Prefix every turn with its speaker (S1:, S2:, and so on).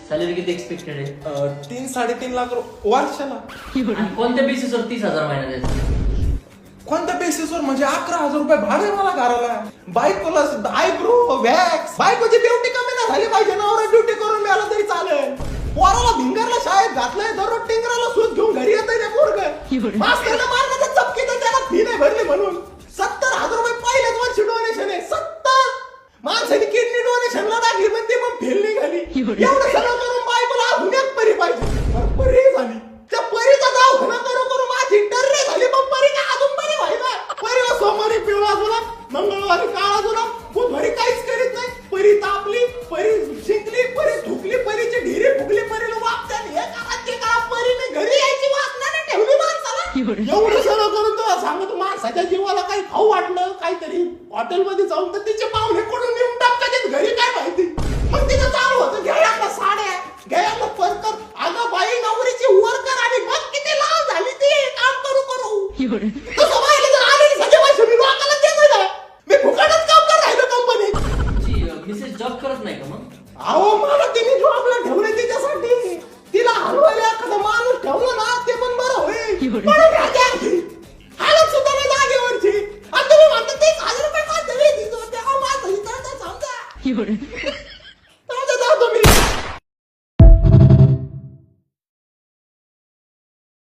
S1: Salary किती expected आहे?
S2: 3-3.5 लाख वर्षाला.
S1: आणि कोणत्या बेसिसवर 30,000 महिना द्यायचा?
S2: कोणत्या बेसिसवर म्हणजे 11,000 रुपये भाडे मला घराला. बायकोला आयब्रो वॅक्स, बायकोची ब्युटी कमी नाही झाली पाहिजे, नवरा ड्युटी करून मिळाला तरी चालेल. पोराला भिंगरला शाळेत घातलंय, दररोज टिंगराला सूत घेऊन घरी येतंय ते पोरगं. मास्तरला मारण्याचं चपकी तर त्याला फी नाही भरली म्हणून 70,000 रुपये पहिल्याच वर्षी डोनेशन आहे. 70 माणसाने किडनी डोनेशनला टाकली पण ती मग फेल निघाली. एवढं सगळं करून बायकोला अजून एक परी पाहिजे. परी झाली, त्या परीचा दवाखाना करू माझी टर्रे झाली. मग परी काय अजून परी व्हायला? परीला सोमवारी पिवळा जुलाब, मंगळवारी काळा जुलाब, बुधवारी काहीच करीत नाही. परी तापली, परी शिंकली, परी धुकली, परीची ढिरी फुगली, परीला वापत्याने हे करायचे का? परीने घरी यायची वासना नाही ठेवली माणसाला. एवढं सगळं करून तुला सांगतो, माणसाच्या जीवाला काही खाऊ वाटलं काहीतरी हॉटेलमध्ये जाऊन तर तिचे पाहुणे कोणून नेऊन टाकतात घरी, काय माहिती. मग तिथं चालू होतं घ्यायला साड्या, घ्यायला परकर. अगं बाई, नवरीची वर कर आणि मग किती लाल झाली ती काम करू. तसं बाईला जर आलेली सगळे पैसे मी लोकांना देतोय ना, मी फुकटच काम कर राहिलो कंपनीत.
S1: मिसेस जॉब करत नाही का मग?
S2: अहो, मला तिने जॉबला ठेवले तिच्यासाठी. तिला हलवायला एखादा माणूस ठेवला ना ते पण बरं होईल. म्हणून राजा हालत सुद्धा नाही जागेवरची. आणि तुम्ही म्हणता 30,000 रुपये का देवी दिसतो, तेव्हा माझं इथं समजा.